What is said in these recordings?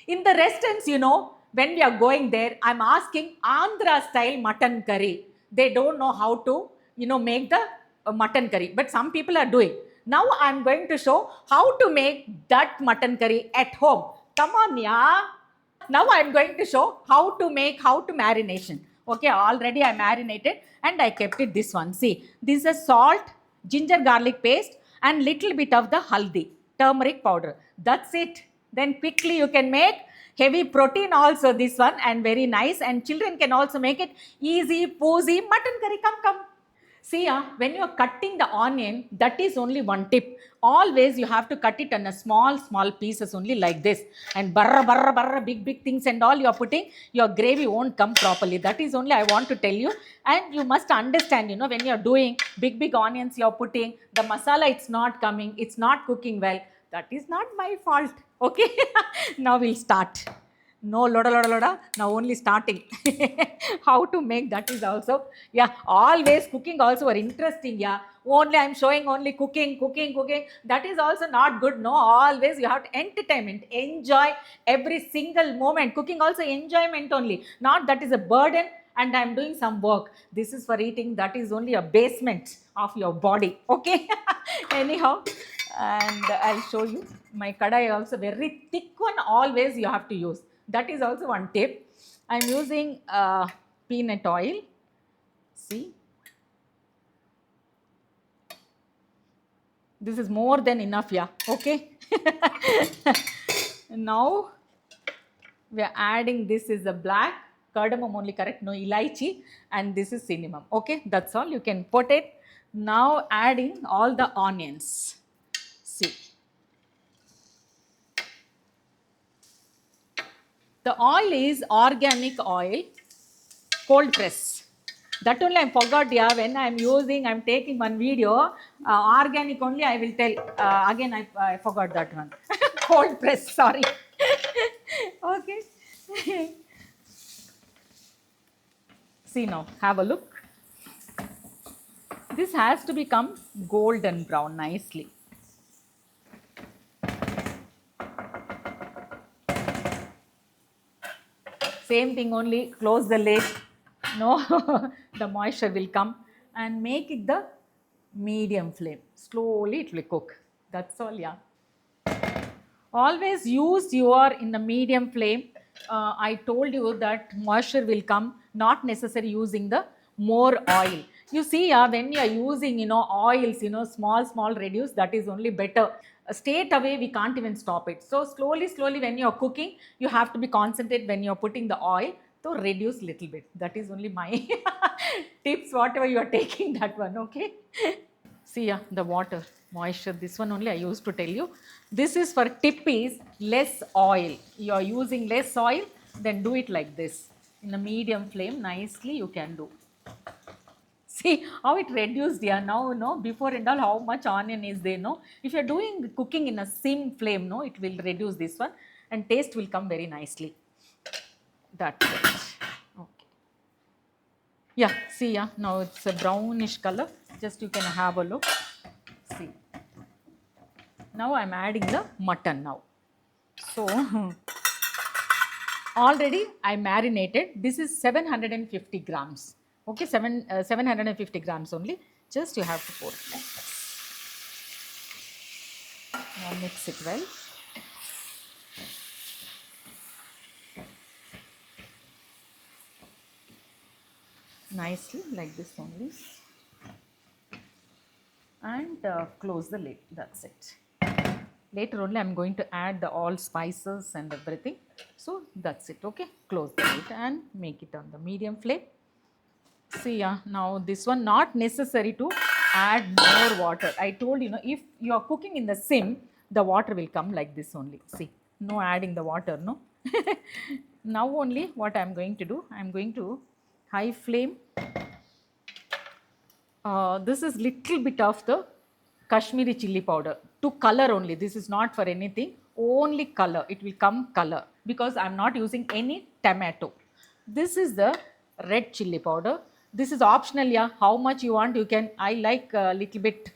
In the restaurants, when we are going there, I'm asking Andhra style mutton curry. They don't know how to, make the mutton curry, but some people are doing. Now I'm going to show how to make that mutton curry at home. Come on, yeah. Now I'm going to show how to marination. Okay, already I marinated and I kept it this one. See, this is a salt, ginger garlic paste, and little bit of the haldi, turmeric powder. That's it. Then quickly you can make heavy protein also this one, and very nice, and children can also make it easy poosy mutton curry. Come. See, when you are cutting the onion, that is only one tip. Always you have to cut it in a small pieces only like this. And barra, big things and all you are putting, your gravy won't come properly. That is only I want to tell you. And you must understand, when you are doing big onions you are putting, the masala, it's not coming, it's not cooking well. That is not my fault. Okay. Now we'll start. No loda. Now only starting. How to make that is also, yeah, always cooking also are interesting. Yeah, only I'm showing only cooking. That is also not good. No, always you have to entertainment, enjoy every single moment. Cooking also enjoyment only, not that is a burden and I'm doing some work. This is for eating. That is only a basement of your body. Okay. Anyhow, and I'll show you my kadai also very thick one. Always you have to use. That is also one tip. I'm using peanut oil. See, this is more than enough. Yeah, okay. Now we are adding, this is the black cardamom only, correct? No ilaichi, and this is cinnamon. Okay, that's all. You can put it. Now adding all the onions. See, the oil is organic oil, cold press. That only I forgot. Yeah, when I'm using, I'm taking one video, organic only I will tell. Again, I forgot that one. Cold press, sorry. Okay. See, now have a look. This has to become golden brown nicely. Same thing only, close the lid. No, the moisture will come, and make it the medium flame. Slowly it will cook. That's all, yeah. Always use your in the medium flame. I told you that moisture will come, not necessary using the more oil. You see, when you are using, oils, small reduce, that is only better. Straight away we can't even stop it. So slowly when you are cooking, you have to be concentrated when you are putting the oil. So reduce little bit. That is only my tips, whatever you are taking, that one. Okay. See, the water, moisture, this one only I used to tell you. This is for tip is less oil. You are using less oil, then do it like this. In a medium flame, nicely you can do. See how it reduced, yeah. Now, no, before and all, how much onion is there, no? If you're doing cooking in a sim flame, no, it will reduce this one and taste will come very nicely. That's it. Okay. Yeah, see, now it's a brownish color. Just you can have a look. See. Now I'm adding the mutton now. So, already I marinated. This is 750 grams. Okay, 750 grams only. Just you have to pour it like this. Now mix it well. Nicely like this only. And close the lid. That's it. Later only I'm going to add the all spices and everything. So that's it. Okay, close the lid and make it on the medium flame. See, now this one not necessary to add more water. I told you, if you are cooking in the sim, the water will come like this only. See, no adding the water, no. Now only what I'm going to do, I'm going to high flame. This is little bit of the Kashmiri chili powder to color only. This is not for anything, only color. It will come color because I'm not using any tomato. This is the red chili powder. This is optional, yeah. How much you want, you can. I like a little bit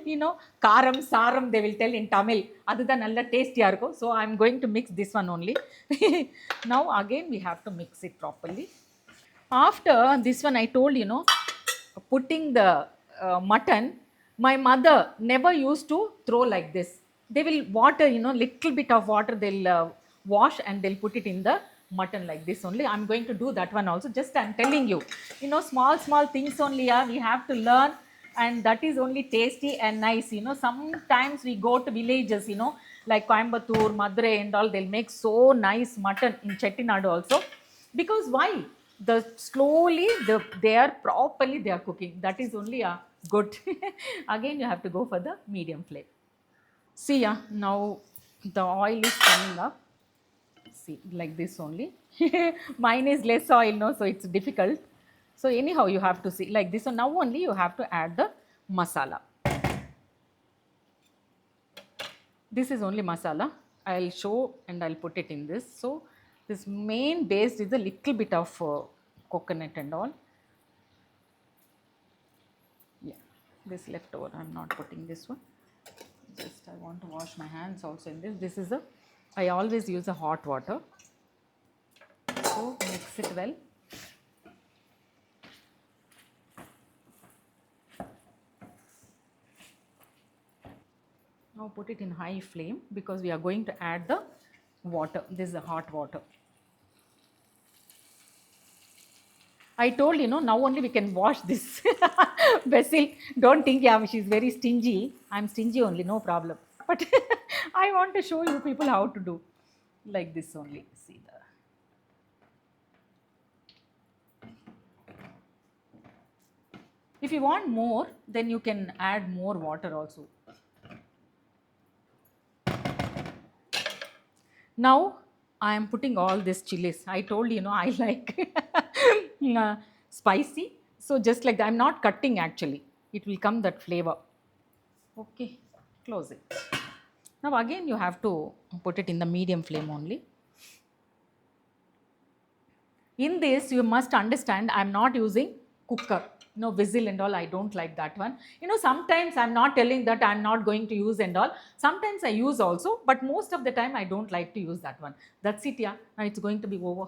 you know, karam saram they will tell in Tamil, adudha nalla tasty irko. So I'm going to mix this one only. Now again we have to mix it properly. After this one I told, you know, putting the mutton, my mother never used to throw like this. They will water, you know, little bit of water they'll wash and they'll put it in the mutton like this only. I'm going to do that one also. Just I'm telling you, you know, small small things only, yeah, we have to learn, and that is only tasty and nice. You know, sometimes we go to villages, you know, like Coimbatore, Madurai and all, they'll make so nice mutton in Chettinad also. Because why? The slowly they are properly they are cooking. That is only a good. Again you have to go for the medium flame. See, yeah, now the oil is coming up. See, like this only. Mine is less oil, no, so it's difficult. So anyhow you have to see like this. So now only you have to add the masala. This is only masala. I'll show and I'll put it in this. So this main base is a little bit of coconut and all. Yeah, this leftover I'm not putting this one. Just I want to wash my hands also in this. This is a, I always use a hot water. So mix it well. Now put it in high flame because we are going to add the water. This is the hot water. I told, you know, now only we can wash this vessel. Don't think, yeah, she's very stingy. I'm stingy only, no problem. But I want to show you people how to do like this only. See the. If you want more, then you can add more water also. Now I am putting all these chilies. I told, you know, I like spicy. So just like that, I'm not cutting actually. It will come that flavor. Okay, close it. Now again you have to put it in the medium flame only. In this you must understand I'm not using cooker. No whistle and all, I don't like that one. You know, sometimes I'm not telling that I'm not going to use and all. Sometimes I use also, but most of the time I don't like to use that one. That's it, yeah. Now it's going to be over.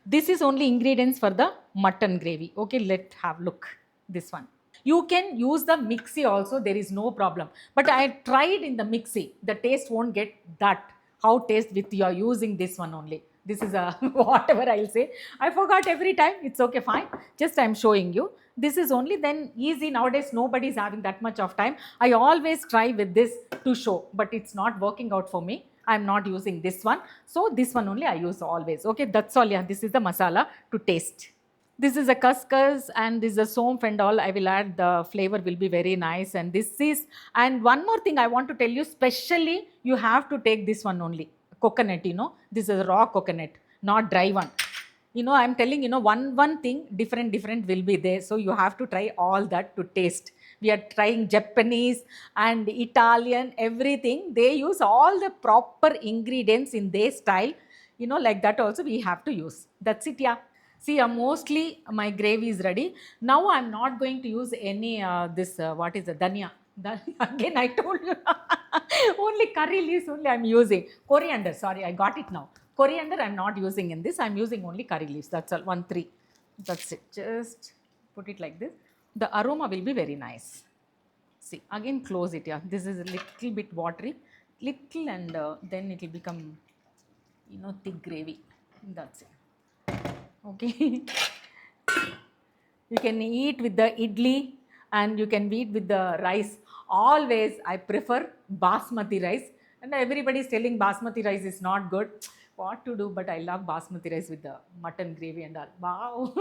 This is only ingredients for the mutton gravy. Okay, let's have look. This one. You can use the mixie also, there is no problem. But I tried in the mixie, the taste won't get that. How taste with you are using this one only. This is a whatever I'll say. I forgot every time. It's okay, fine. Just I'm showing you. This is only then easy. Nowadays, nobody is having that much of time. I always try with this to show, but it's not working out for me. I'm not using this one. So this one only I use always. Okay, that's all. Yeah, this is the masala to taste. This is a couscous and this is a somph and all. I will add, the flavor will be very nice. And this is, and one more thing I want to tell you, specially you have to take this one only. Coconut, you know, this is a raw coconut, not dry one. You know, I'm telling, you know, one thing different will be there. So you have to try all that to taste. We are trying Japanese and Italian, everything. They use all the proper ingredients in their style. You know, like that also we have to use. That's it, yeah. See, mostly my gravy is ready. Now I'm not going to use any what is the dhania. Again, I told you, only curry leaves only I'm using. Coriander, sorry, I got it now. Coriander I'm not using in this. I'm using only curry leaves. That's all, 1, 3. That's it. Just put it like this. The aroma will be very nice. See, again close it, yeah. This is a little bit watery. Little and then it will become, you know, thick gravy. That's it. Okay. You can eat with the idli and you can eat with the rice. Always I prefer basmati rice, and everybody is telling basmati rice is not good. What to do, but I love basmati rice with the mutton gravy and all. Wow.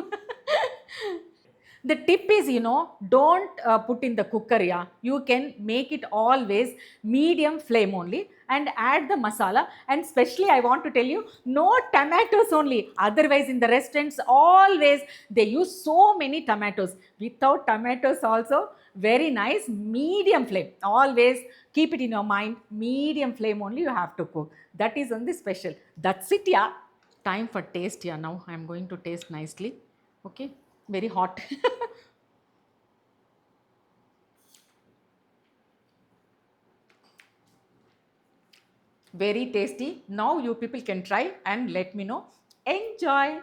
The tip is, you know, don't put in the cooker, yeah. You can make it always medium flame only and add the masala. And especially I want to tell you, no tomatoes only. Otherwise in the restaurants always they use so many tomatoes. Without tomatoes also very nice, medium flame. Always keep it in your mind, medium flame only you have to cook. That is only special. That's it, yeah. Time for taste, yeah. Now I am going to taste nicely. Okay. Very hot. Very tasty. Now you people can try and let me know. Enjoy.